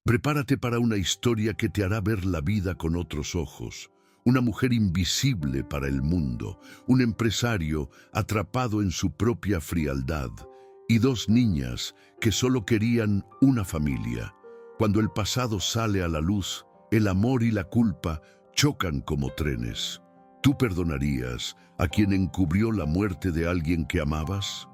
Prepárate para una historia que te hará ver la vida con otros ojos. Una mujer invisible para el mundo, un empresario atrapado en su propia frialdad y dos niñas que solo querían una familia. Cuando el pasado sale a la luz, el amor y la culpa chocan como trenes. ¿Tú perdonarías a quien encubrió la muerte de alguien que amabas?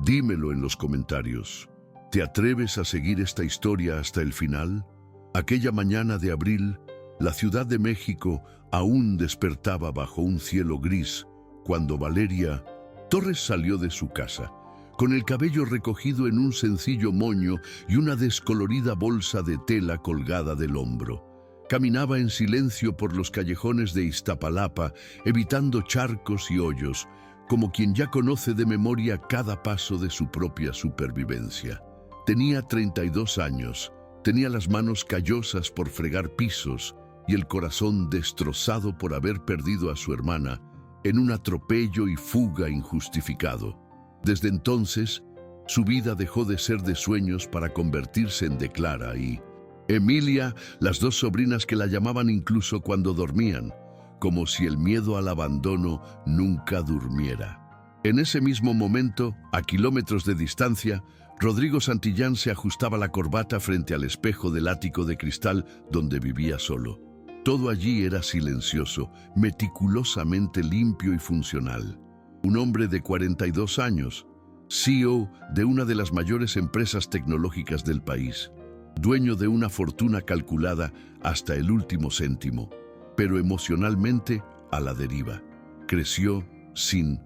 Dímelo en los comentarios. ¿Te atreves a seguir esta historia hasta el final? Aquella mañana de abril, la Ciudad de México aún despertaba bajo un cielo gris cuando Valeria Torres salió de su casa, con el cabello recogido en un sencillo moño y una descolorida bolsa de tela colgada del hombro. Caminaba en silencio por los callejones de Iztapalapa, evitando charcos y hoyos, como quien ya conoce de memoria cada paso de su propia supervivencia. Tenía 32 años, tenía las manos callosas por fregar pisos y el corazón destrozado por haber perdido a su hermana en un atropello y fuga injustificado. Desde entonces, su vida dejó de ser de sueños para convertirse en de Clara y Emilia, las dos sobrinas que la llamaban incluso cuando dormían, como si el miedo al abandono nunca durmiera. En ese mismo momento, a kilómetros de distancia, Rodrigo Santillán se ajustaba la corbata frente al espejo del ático de cristal donde vivía solo. Todo allí era silencioso, meticulosamente limpio y funcional. Un hombre de 42 años, CEO de una de las mayores empresas tecnológicas del país, dueño de una fortuna calculada hasta el último céntimo, pero emocionalmente a la deriva. Creció sin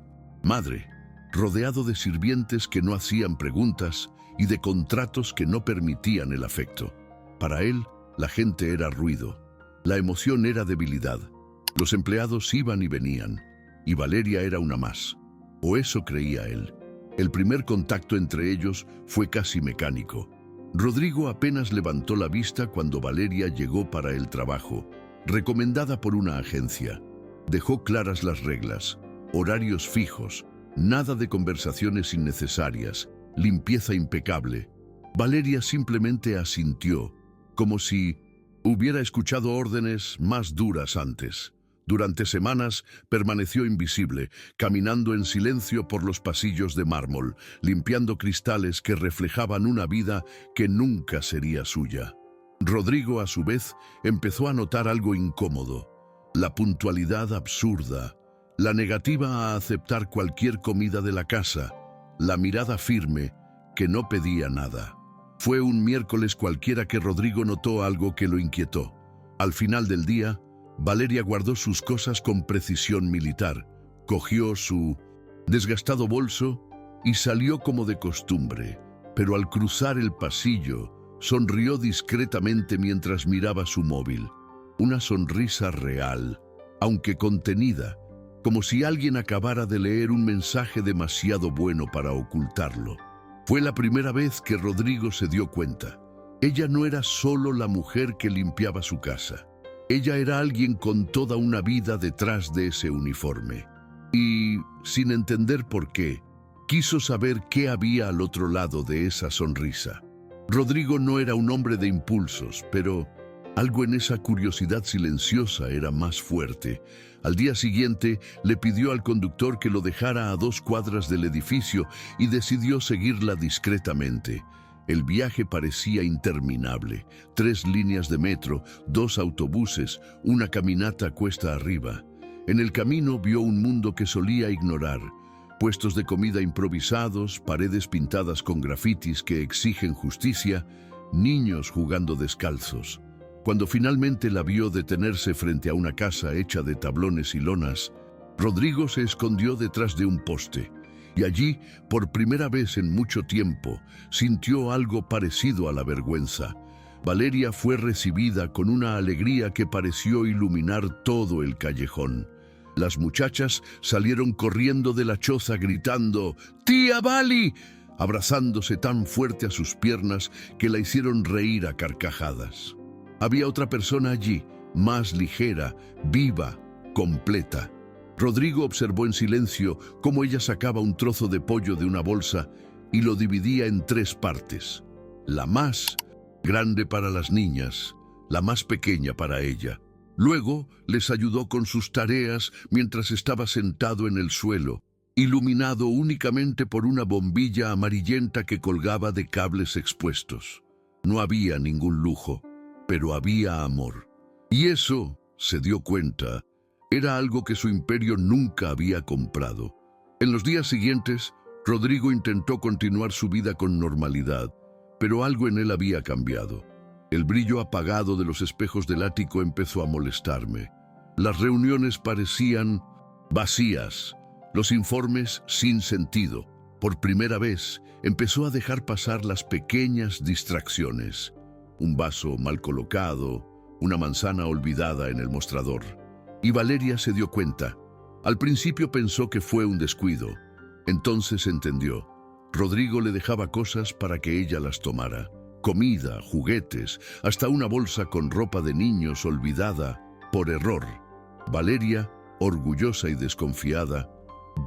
madre, rodeado de sirvientes que no hacían preguntas y de contratos que no permitían el afecto. Para él, la gente era ruido, la emoción era debilidad, los empleados iban y venían, y Valeria era una más. O eso creía él. El primer contacto entre ellos fue casi mecánico. Rodrigo apenas levantó la vista cuando Valeria llegó para el trabajo, recomendada por una agencia. Dejó claras las reglas, horarios fijos, nada de conversaciones innecesarias, limpieza impecable. Valeria simplemente asintió, como si hubiera escuchado órdenes más duras antes. Durante semanas permaneció invisible, caminando en silencio por los pasillos de mármol, limpiando cristales que reflejaban una vida que nunca sería suya. Rodrigo, a su vez, empezó a notar algo incómodo: la puntualidad absurda, la negativa a aceptar cualquier comida de la casa, la mirada firme que no pedía nada. Fue un miércoles cualquiera que Rodrigo notó algo que lo inquietó. Al final del día, Valeria guardó sus cosas con precisión militar, cogió su desgastado bolso y salió como de costumbre, pero al cruzar el pasillo, sonrió discretamente mientras miraba su móvil. Una sonrisa real, aunque contenida, como si alguien acabara de leer un mensaje demasiado bueno para ocultarlo. Fue la primera vez que Rodrigo se dio cuenta. Ella no era solo la mujer que limpiaba su casa. Ella era alguien con toda una vida detrás de ese uniforme. Y, sin entender por qué, quiso saber qué había al otro lado de esa sonrisa. Rodrigo no era un hombre de impulsos, pero algo en esa curiosidad silenciosa era más fuerte. Al día siguiente, le pidió al conductor que lo dejara a 2 cuadras del edificio y decidió seguirla discretamente. El viaje parecía interminable. 3 líneas de metro, 2 autobuses, una caminata cuesta arriba. En el camino vio un mundo que solía ignorar. Puestos de comida improvisados, paredes pintadas con grafitis que exigen justicia, niños jugando descalzos. Cuando finalmente la vio detenerse frente a una casa hecha de tablones y lonas, Rodrigo se escondió detrás de un poste. Y allí, por primera vez en mucho tiempo, sintió algo parecido a la vergüenza. Valeria fue recibida con una alegría que pareció iluminar todo el callejón. Las muchachas salieron corriendo de la choza gritando «¡Tía Vali!», abrazándose tan fuerte a sus piernas que la hicieron reír a carcajadas. Había otra persona allí, más ligera, viva, completa. Rodrigo observó en silencio cómo ella sacaba un trozo de pollo de una bolsa y lo dividía en 3 partes. La más grande para las niñas, la más pequeña para ella. Luego les ayudó con sus tareas mientras estaba sentado en el suelo, iluminado únicamente por una bombilla amarillenta que colgaba de cables expuestos. No había ningún lujo, pero había amor. Y eso, se dio cuenta, era algo que su imperio nunca había comprado. En los días siguientes, Rodrigo intentó continuar su vida con normalidad, pero algo en él había cambiado. El brillo apagado de los espejos del ático empezó a molestarme. Las reuniones parecían vacías, los informes sin sentido. Por primera vez, empezó a dejar pasar las pequeñas distracciones. Un vaso mal colocado, una manzana olvidada en el mostrador. Y Valeria se dio cuenta. Al principio pensó que fue un descuido. Entonces entendió. Rodrigo le dejaba cosas para que ella las tomara. Comida, juguetes, hasta una bolsa con ropa de niños olvidada por error. Valeria, orgullosa y desconfiada,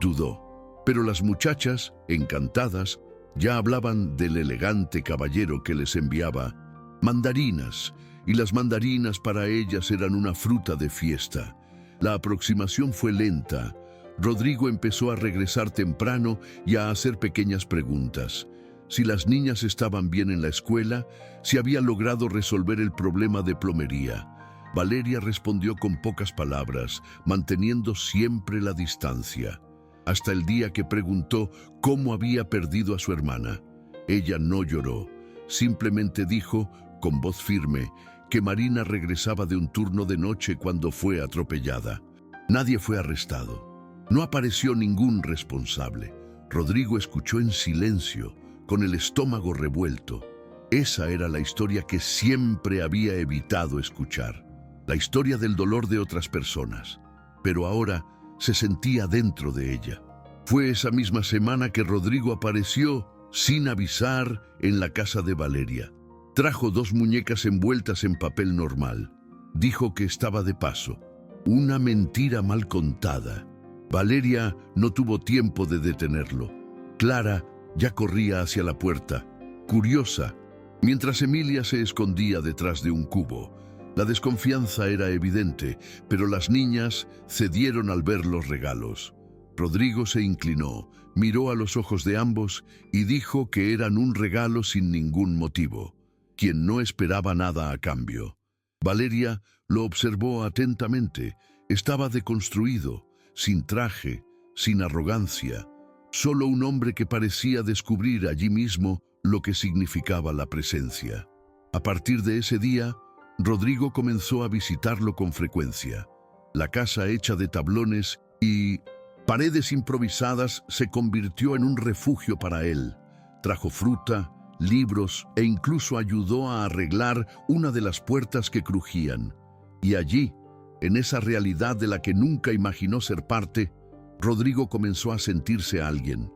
dudó. Pero las muchachas, encantadas, ya hablaban del elegante caballero que les enviaba mandarinas, y las mandarinas para ellas eran una fruta de fiesta. La aproximación fue lenta. Rodrigo empezó a regresar temprano y a hacer pequeñas preguntas. Si las niñas estaban bien en la escuela, si había logrado resolver el problema de plomería. Valeria respondió con pocas palabras, manteniendo siempre la distancia. Hasta el día que preguntó cómo había perdido a su hermana. Ella no lloró, simplemente dijo, con voz firme, que Marina regresaba de un turno de noche cuando fue atropellada. Nadie fue arrestado. No apareció ningún responsable. Rodrigo escuchó en silencio, con el estómago revuelto. Esa era la historia que siempre había evitado escuchar. La historia del dolor de otras personas. Pero ahora se sentía dentro de ella. Fue esa misma semana que Rodrigo apareció, sin avisar, en la casa de Valeria. Trajo 2 muñecas envueltas en papel normal. Dijo que estaba de paso. Una mentira mal contada. Valeria no tuvo tiempo de detenerlo. Clara ya corría hacia la puerta, curiosa, mientras Emilia se escondía detrás de un cubo. La desconfianza era evidente, pero las niñas cedieron al ver los regalos. Rodrigo se inclinó, miró a los ojos de ambos y dijo que eran un regalo sin ningún motivo, quien no esperaba nada a cambio. Valeria lo observó atentamente. Estaba deconstruido, sin traje, sin arrogancia, solo un hombre que parecía descubrir allí mismo lo que significaba la presencia. A partir de ese día, Rodrigo comenzó a visitarlo con frecuencia. La casa hecha de tablones y paredes improvisadas se convirtió en un refugio para él. Trajo fruta, libros e incluso ayudó a arreglar una de las puertas que crujían. Y allí, en esa realidad de la que nunca imaginó ser parte, Rodrigo comenzó a sentirse alguien.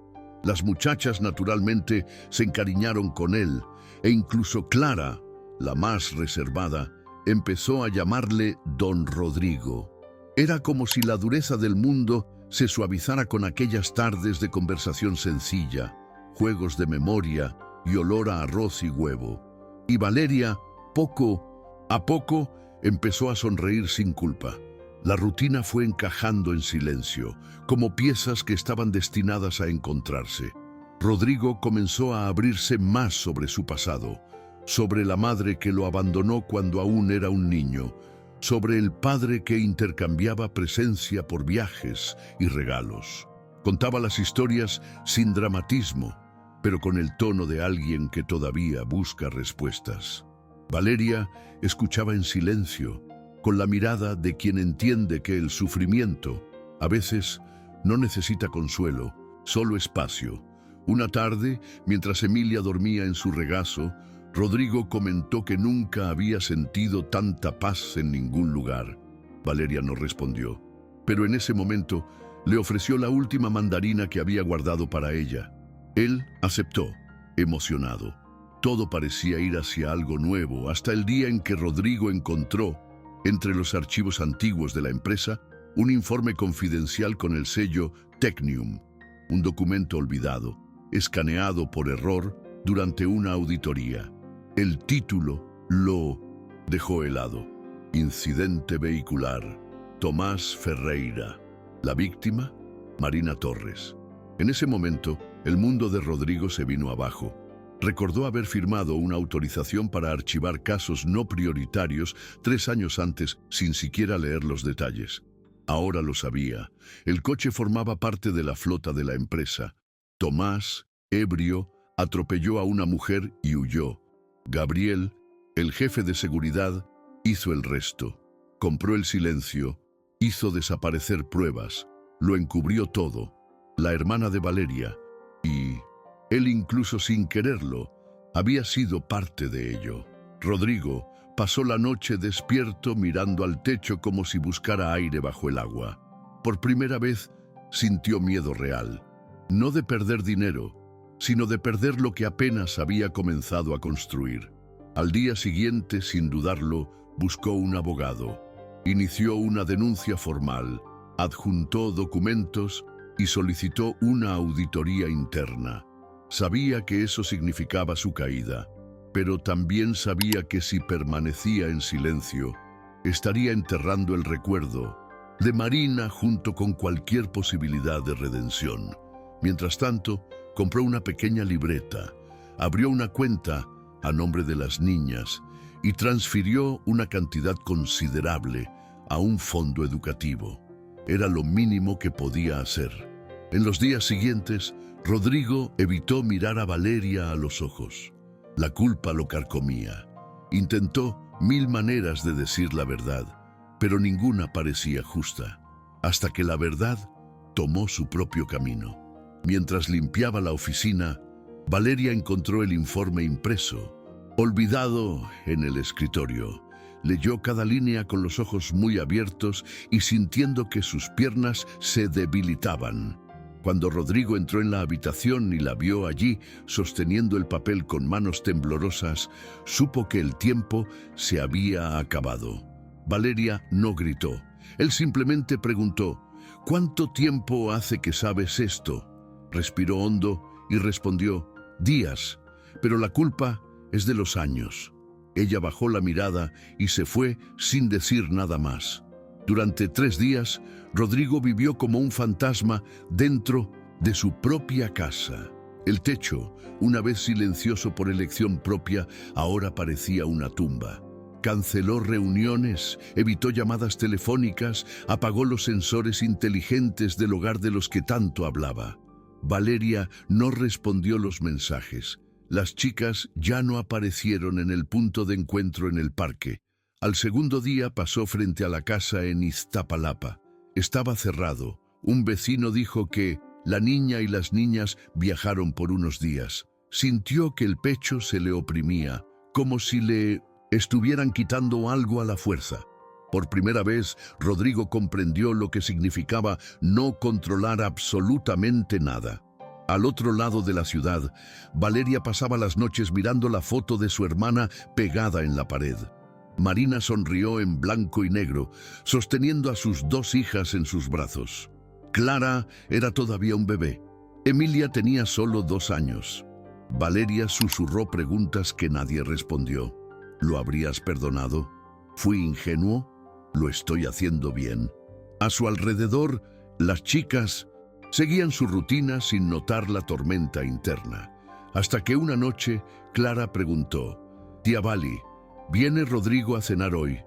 Las muchachas naturalmente se encariñaron con él, e incluso Clara, la más reservada, empezó a llamarle Don Rodrigo. Era como si la dureza del mundo se suavizara con aquellas tardes de conversación sencilla, juegos de memoria y olor a arroz y huevo. Y Valeria, poco a poco, empezó a sonreír sin culpa. La rutina fue encajando en silencio, como piezas que estaban destinadas a encontrarse. Rodrigo comenzó a abrirse más sobre su pasado, sobre la madre que lo abandonó cuando aún era un niño, sobre el padre que intercambiaba presencia por viajes y regalos. Contaba las historias sin dramatismo, pero con el tono de alguien que todavía busca respuestas. Valeria escuchaba en silencio, con la mirada de quien entiende que el sufrimiento, a veces, no necesita consuelo, solo espacio. Una tarde, mientras Emilia dormía en su regazo, Rodrigo comentó que nunca había sentido tanta paz en ningún lugar. Valeria no respondió, pero en ese momento le ofreció la última mandarina que había guardado para ella. Él aceptó, emocionado. Todo parecía ir hacia algo nuevo, hasta el día en que Rodrigo encontró, entre los archivos antiguos de la empresa, un informe confidencial con el sello Technium, un documento olvidado, escaneado por error durante una auditoría. El título lo dejó helado. Incidente vehicular. Tomás Ferreira. La víctima, Marina Torres. En ese momento, el mundo de Rodrigo se vino abajo. Recordó haber firmado una autorización para archivar casos no prioritarios 3 años antes sin siquiera leer los detalles. Ahora lo sabía. El coche formaba parte de la flota de la empresa. Tomás, ebrio, atropelló a una mujer y huyó. Gabriel, el jefe de seguridad, hizo el resto. Compró el silencio, hizo desaparecer pruebas, lo encubrió todo. La hermana de Valeria, y él incluso sin quererlo, había sido parte de ello. Rodrigo pasó la noche despierto mirando al techo como si buscara aire bajo el agua. Por primera vez sintió miedo real, no de perder dinero, sino de perder lo que apenas había comenzado a construir. Al día siguiente, sin dudarlo, buscó un abogado. Inició una denuncia formal, adjuntó documentos y solicitó una auditoría interna. Sabía que eso significaba su caída, pero también sabía que si permanecía en silencio, estaría enterrando el recuerdo de Marina junto con cualquier posibilidad de redención. Mientras tanto, compró una pequeña libreta, abrió una cuenta a nombre de las niñas y transfirió una cantidad considerable a un fondo educativo. Era lo mínimo que podía hacer. En los días siguientes, Rodrigo evitó mirar a Valeria a los ojos. La culpa lo carcomía. Intentó 1000 maneras de decir la verdad, pero ninguna parecía justa, hasta que la verdad tomó su propio camino. Mientras limpiaba la oficina, Valeria encontró el informe impreso, olvidado en el escritorio. Leyó cada línea con los ojos muy abiertos y sintiendo que sus piernas se debilitaban. Cuando Rodrigo entró en la habitación y la vio allí, sosteniendo el papel con manos temblorosas, supo que el tiempo se había acabado. Valeria no gritó. Él simplemente preguntó: «¿Cuánto tiempo hace que sabes esto?». Respiró hondo y respondió: «Días, pero la culpa es de los años». Ella bajó la mirada y se fue sin decir nada más. Durante 3 días, Rodrigo vivió como un fantasma dentro de su propia casa. El techo, una vez silencioso por elección propia, ahora parecía una tumba. Canceló reuniones, evitó llamadas telefónicas, apagó los sensores inteligentes del hogar de los que tanto hablaba. Valeria no respondió los mensajes. Las chicas ya no aparecieron en el punto de encuentro en el parque. Al segundo día pasó frente a la casa en Iztapalapa. Estaba cerrado. Un vecino dijo que la niña y las niñas viajaron por unos días. Sintió que el pecho se le oprimía, como si le estuvieran quitando algo a la fuerza. Por primera vez, Rodrigo comprendió lo que significaba no controlar absolutamente nada. Al otro lado de la ciudad, Valeria pasaba las noches mirando la foto de su hermana pegada en la pared. Marina sonrió en blanco y negro, sosteniendo a sus 2 hijas en sus brazos. Clara era todavía un bebé. Emilia tenía solo 2 años. Valeria susurró preguntas que nadie respondió. ¿Lo habrías perdonado? ¿Fui ingenuo? ¿Lo estoy haciendo bien? A su alrededor, las chicas seguían su rutina sin notar la tormenta interna. Hasta que una noche, Clara preguntó: «Tía Vali, ¿viene Rodrigo a cenar hoy?».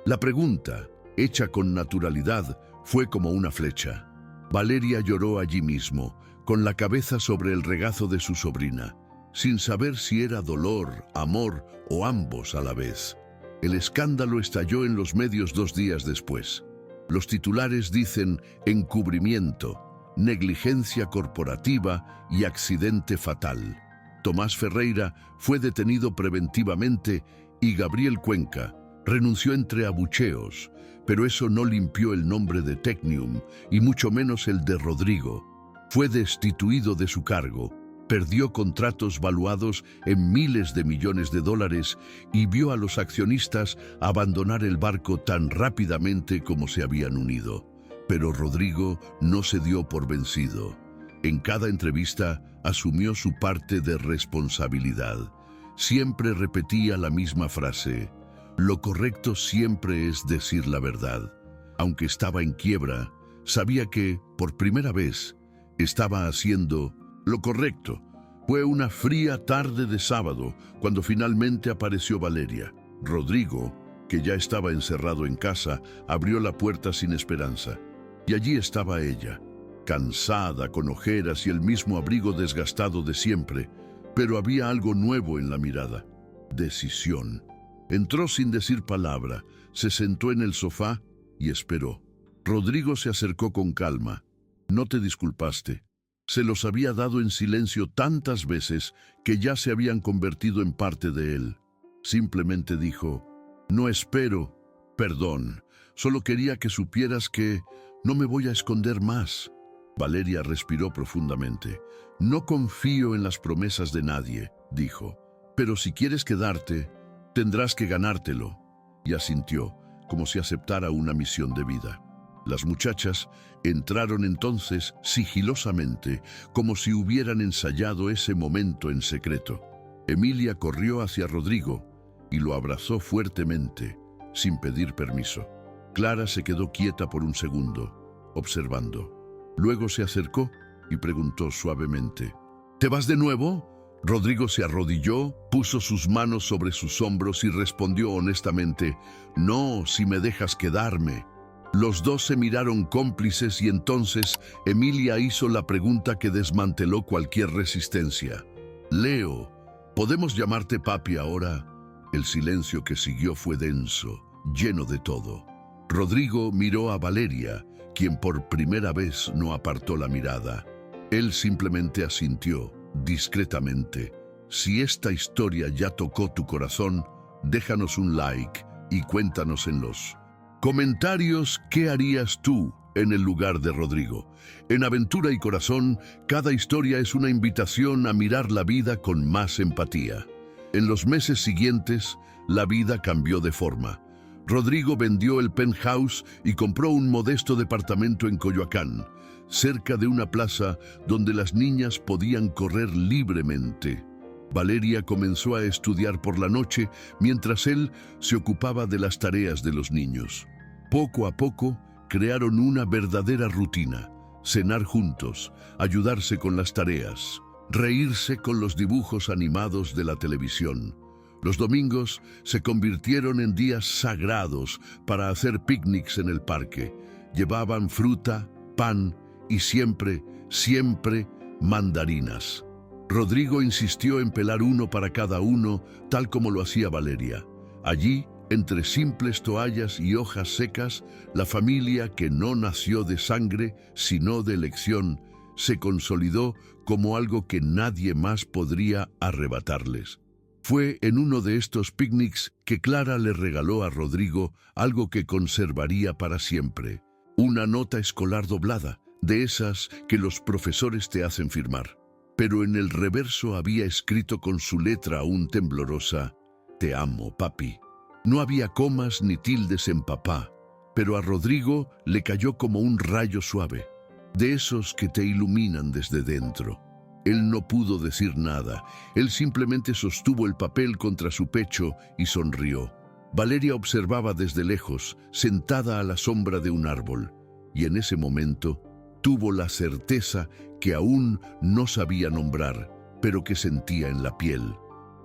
La pregunta, hecha con naturalidad, fue como una flecha. Valeria lloró allí mismo, con la cabeza sobre el regazo de su sobrina, sin saber si era dolor, amor o ambos a la vez. El escándalo estalló en los medios 2 días después. Los titulares dicen encubrimiento, negligencia corporativa y accidente fatal. Tomás Ferreira fue detenido preventivamente y Gabriel Cuenca renunció entre abucheos, pero eso no limpió el nombre de Tecnium y mucho menos el de Rodrigo. Fue destituido de su cargo, perdió contratos valuados en miles de millones de dólares y vio a los accionistas abandonar el barco tan rápidamente como se habían unido. Pero Rodrigo no se dio por vencido. En cada entrevista asumió su parte de responsabilidad. Siempre repetía la misma frase: lo correcto siempre es decir la verdad. Aunque estaba en quiebra, sabía que, por primera vez, estaba haciendo lo correcto. Fue una fría tarde de sábado cuando finalmente apareció Valeria. Rodrigo, que ya estaba encerrado en casa, abrió la puerta sin esperanza. Y allí estaba ella, cansada, con ojeras y el mismo abrigo desgastado de siempre, pero había algo nuevo en la mirada: decisión. Entró sin decir palabra, se sentó en el sofá y esperó. Rodrigo se acercó con calma. No te disculpaste. Se los había dado en silencio tantas veces que ya se habían convertido en parte de él. Simplemente dijo: no espero perdón, solo quería que supieras que no me voy a esconder más. Valeria respiró profundamente. No confío en las promesas de nadie, dijo, pero si quieres quedarte, tendrás que ganártelo. Y asintió, como si aceptara una misión de vida. Las muchachas entraron entonces sigilosamente, como si hubieran ensayado ese momento en secreto. Emilia corrió hacia Rodrigo y lo abrazó fuertemente, sin pedir permiso. Clara se quedó quieta por un segundo, observando. Luego se acercó y preguntó suavemente: ¿te vas de nuevo? Rodrigo se arrodilló, puso sus manos sobre sus hombros y respondió honestamente: no, si me dejas quedarme. Los dos se miraron cómplices y entonces Emilia hizo la pregunta que desmanteló cualquier resistencia. Leo, ¿podemos llamarte papi ahora? El silencio que siguió fue denso, lleno de todo. Rodrigo miró a Valeria, quien por primera vez no apartó la mirada. Él simplemente asintió, discretamente. Si esta historia ya tocó tu corazón, déjanos un like y cuéntanos en los comentarios qué harías tú en el lugar de Rodrigo. En Aventura y Corazón, cada historia es una invitación a mirar la vida con más empatía. En los meses siguientes, la vida cambió de forma. Rodrigo vendió el penthouse y compró un modesto departamento en Coyoacán, cerca de una plaza donde las niñas podían correr libremente. Valeria comenzó a estudiar por la noche mientras él se ocupaba de las tareas de los niños. Poco a poco crearon una verdadera rutina: cenar juntos, ayudarse con las tareas, reírse con los dibujos animados de la televisión. Los domingos se convirtieron en días sagrados para hacer picnics en el parque. Llevaban fruta, pan y siempre mandarinas. Rodrigo insistió en pelar uno para cada uno, tal como lo hacía Valeria. Allí, entre simples toallas y hojas secas, la familia que no nació de sangre, sino de elección, se consolidó como algo que nadie más podría arrebatarles. Fue en uno de estos picnics que Clara le regaló a Rodrigo algo que conservaría para siempre: una nota escolar doblada, de esas que los profesores te hacen firmar. Pero en el reverso había escrito con su letra aún temblorosa: te amo, papi. No había comas ni tildes en papá, pero a Rodrigo le cayó como un rayo suave, de esos que te iluminan desde dentro. Él no pudo decir nada, él simplemente sostuvo el papel contra su pecho y sonrió. Valeria observaba desde lejos, sentada a la sombra de un árbol, y en ese momento tuvo la certeza que aún no sabía nombrar, pero que sentía en la piel.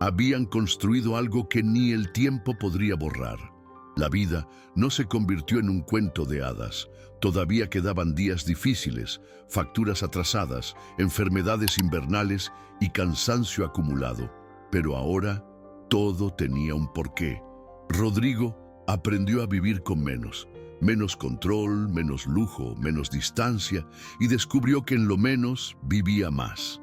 Habían construido algo que ni el tiempo podría borrar. La vida no se convirtió en un cuento de hadas. Todavía quedaban días difíciles, facturas atrasadas, enfermedades invernales y cansancio acumulado. Pero ahora todo tenía un porqué. Rodrigo aprendió a vivir con menos control, menos lujo, menos distancia, y descubrió que en lo menos vivía más.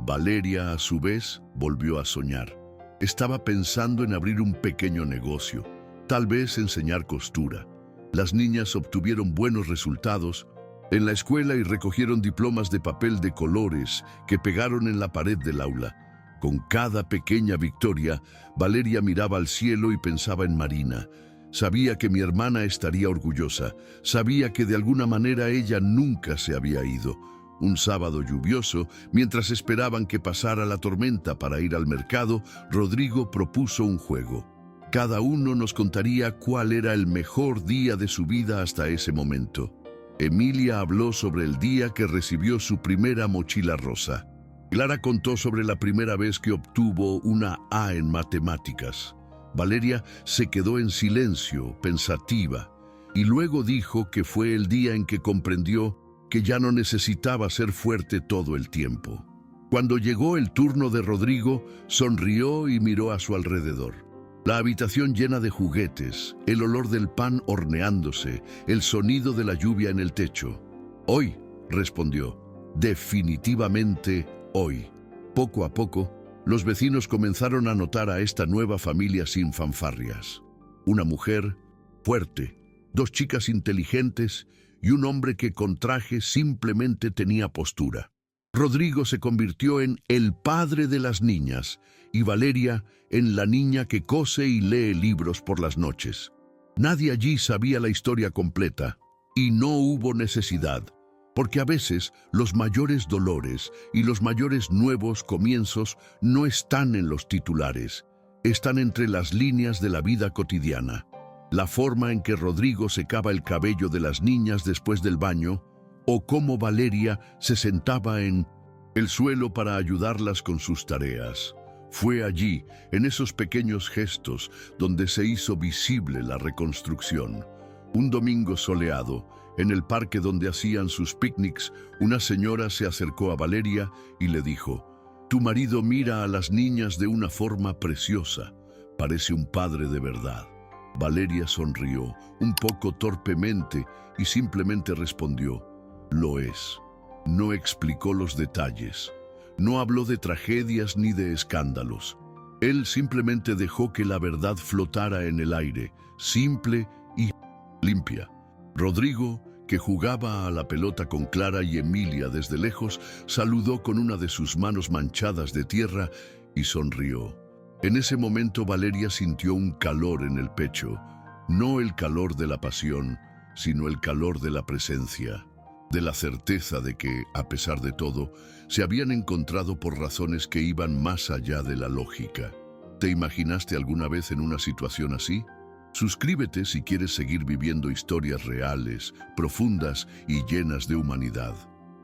Valeria, a su vez, volvió a soñar. Estaba pensando en abrir un pequeño negocio, tal vez enseñar costura. Las niñas obtuvieron buenos resultados en la escuela y recogieron diplomas de papel de colores que pegaron en la pared del aula. Con cada pequeña victoria, Valeria miraba al cielo y pensaba en Marina. Sabía que mi hermana estaría orgullosa, sabía que de alguna manera ella nunca se había ido. Un sábado lluvioso, mientras esperaban que pasara la tormenta para ir al mercado, Rodrigo propuso un juego. Cada uno nos contaría cuál era el mejor día de su vida hasta ese momento. Emilia habló sobre el día que recibió su primera mochila rosa. Clara contó sobre la primera vez que obtuvo una A en matemáticas. Valeria se quedó en silencio, pensativa, y luego dijo que fue el día en que comprendió que ya no necesitaba ser fuerte todo el tiempo. Cuando llegó el turno de Rodrigo, sonrió y miró a su alrededor. La habitación llena de juguetes, el olor del pan horneándose, el sonido de la lluvia en el techo. «Hoy», respondió, «definitivamente hoy». Poco a poco, los vecinos comenzaron a notar a esta nueva familia sin fanfarrias. Una mujer fuerte, dos chicas inteligentes y un hombre que con traje simplemente tenía postura. Rodrigo se convirtió en el padre de las niñas y Valeria en la niña que cose y lee libros por las noches. Nadie allí sabía la historia completa y no hubo necesidad, porque a veces los mayores dolores y los mayores nuevos comienzos no están en los titulares, están entre las líneas de la vida cotidiana. La forma en que Rodrigo secaba el cabello de las niñas después del baño, o cómo Valeria se sentaba en el suelo para ayudarlas con sus tareas. Fue allí, en esos pequeños gestos, donde se hizo visible la reconstrucción. Un domingo soleado, en el parque donde hacían sus picnics, una señora se acercó a Valeria y le dijo: «Tu marido mira a las niñas de una forma preciosa. Parece un padre de verdad». Valeria sonrió, un poco torpemente, y simplemente respondió: «Lo es». No explicó los detalles. No habló de tragedias ni de escándalos. Él simplemente dejó que la verdad flotara en el aire, simple y limpia. Rodrigo, que jugaba a la pelota con Clara y Emilia desde lejos, saludó con una de sus manos manchadas de tierra y sonrió. En ese momento Valeria sintió un calor en el pecho, no el calor de la pasión, sino el calor de la presencia, de la certeza de que, a pesar de todo, se habían encontrado por razones que iban más allá de la lógica. ¿Te imaginaste alguna vez en una situación así? Suscríbete si quieres seguir viviendo historias reales, profundas y llenas de humanidad.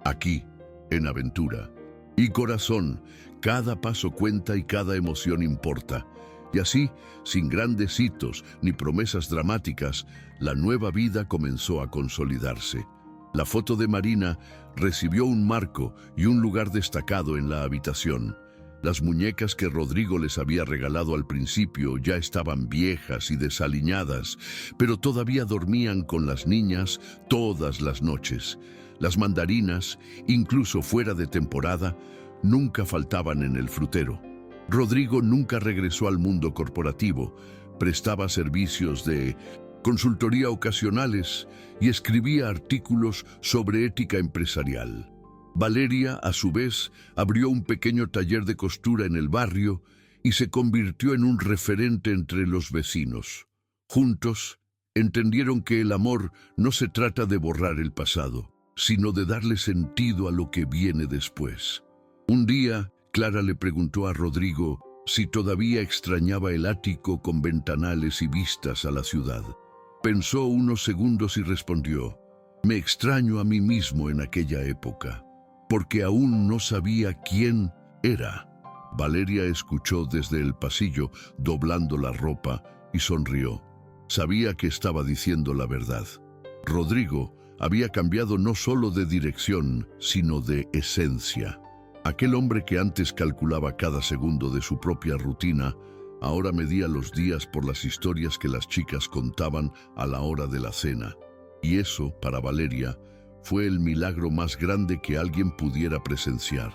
Aquí, en Aventura y Corazón, cada paso cuenta y cada emoción importa. Y así, sin grandes hitos ni promesas dramáticas, la nueva vida comenzó a consolidarse. La foto de Marina recibió un marco y un lugar destacado en la habitación. Las muñecas que Rodrigo les había regalado al principio ya estaban viejas y desaliñadas, pero todavía dormían con las niñas todas las noches. Las mandarinas, incluso fuera de temporada, nunca faltaban en el frutero. Rodrigo nunca regresó al mundo corporativo, prestaba servicios de consultoría ocasionales y escribía artículos sobre ética empresarial. Valeria, a su vez, abrió un pequeño taller de costura en el barrio y se convirtió en un referente entre los vecinos. Juntos, entendieron que el amor no se trata de borrar el pasado, sino de darle sentido a lo que viene después. Un día, Clara le preguntó a Rodrigo si todavía extrañaba el ático con ventanales y vistas a la ciudad. Pensó unos segundos y respondió: «Me extraño a mí mismo en aquella época, porque aún no sabía quién era». Valeria escuchó desde el pasillo, doblando la ropa, y sonrió. Sabía que estaba diciendo la verdad. Rodrigo había cambiado no solo de dirección, sino de esencia. Aquel hombre que antes calculaba cada segundo de su propia rutina, ahora medía los días por las historias que las chicas contaban a la hora de la cena. Y eso, para Valeria, fue el milagro más grande que alguien pudiera presenciar.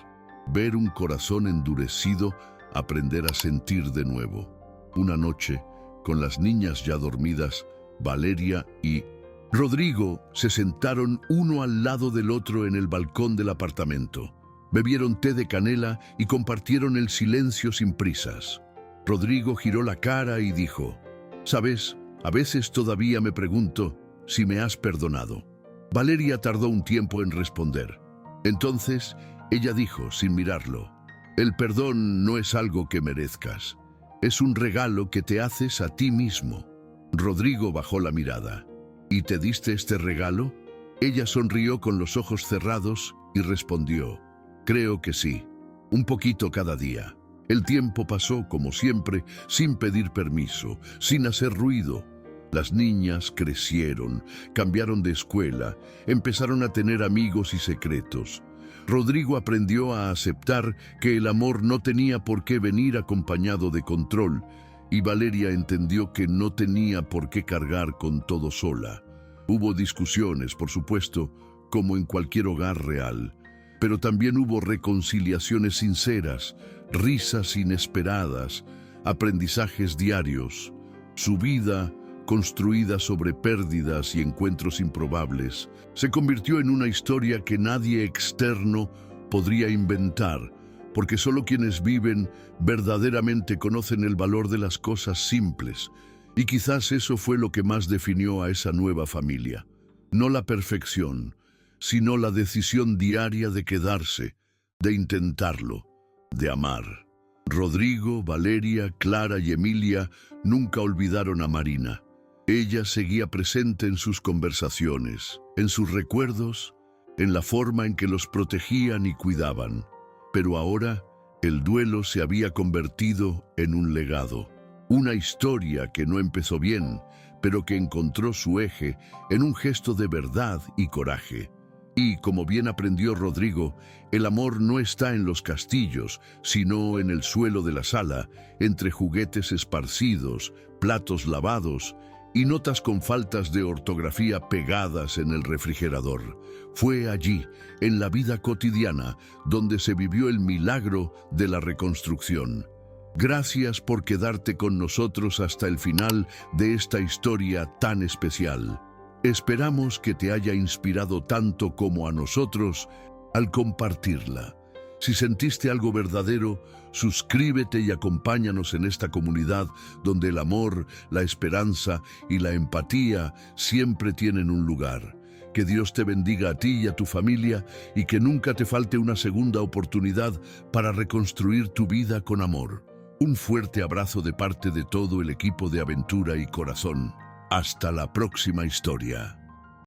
Ver un corazón endurecido aprender a sentir de nuevo. Una noche, con las niñas ya dormidas, Valeria y Rodrigo se sentaron uno al lado del otro en el balcón del apartamento. Bebieron té de canela y compartieron el silencio sin prisas. Rodrigo giró la cara y dijo: «¿Sabes? A veces todavía me pregunto si me has perdonado». Valeria tardó un tiempo en responder. Entonces, ella dijo, sin mirarlo, el perdón no es algo que merezcas. Es un regalo que te haces a ti mismo. Rodrigo bajó la mirada. ¿Y te diste este regalo? Ella sonrió con los ojos cerrados y respondió, creo que sí, un poquito cada día. El tiempo pasó, como siempre, sin pedir permiso, sin hacer ruido. Las niñas crecieron, cambiaron de escuela, empezaron a tener amigos y secretos. Rodrigo aprendió a aceptar que el amor no tenía por qué venir acompañado de control, y Valeria entendió que no tenía por qué cargar con todo sola. Hubo discusiones, por supuesto, como en cualquier hogar real, pero también hubo reconciliaciones sinceras, risas inesperadas, aprendizajes diarios. Su vida, construida sobre pérdidas y encuentros improbables, se convirtió en una historia que nadie externo podría inventar, porque solo quienes viven verdaderamente conocen el valor de las cosas simples, y quizás eso fue lo que más definió a esa nueva familia. No la perfección, sino la decisión diaria de quedarse, de intentarlo, de amar. Rodrigo, Valeria, Clara y Emilia nunca olvidaron a Marina. Ella seguía presente en sus conversaciones, en sus recuerdos, en la forma en que los protegían y cuidaban. Pero ahora, el duelo se había convertido en un legado, una historia que no empezó bien, pero que encontró su eje en un gesto de verdad y coraje. Y, como bien aprendió Rodrigo, el amor no está en los castillos, sino en el suelo de la sala, entre juguetes esparcidos, platos lavados y notas con faltas de ortografía pegadas en el refrigerador. Fue allí, en la vida cotidiana, donde se vivió el milagro de la reconstrucción. Gracias por quedarte con nosotros hasta el final de esta historia tan especial. Esperamos que te haya inspirado tanto como a nosotros al compartirla. Si sentiste algo verdadero, suscríbete y acompáñanos en esta comunidad donde el amor, la esperanza y la empatía siempre tienen un lugar. Que Dios te bendiga a ti y a tu familia y que nunca te falte una segunda oportunidad para reconstruir tu vida con amor. Un fuerte abrazo de parte de todo el equipo de Aventura y Corazón. Hasta la próxima historia.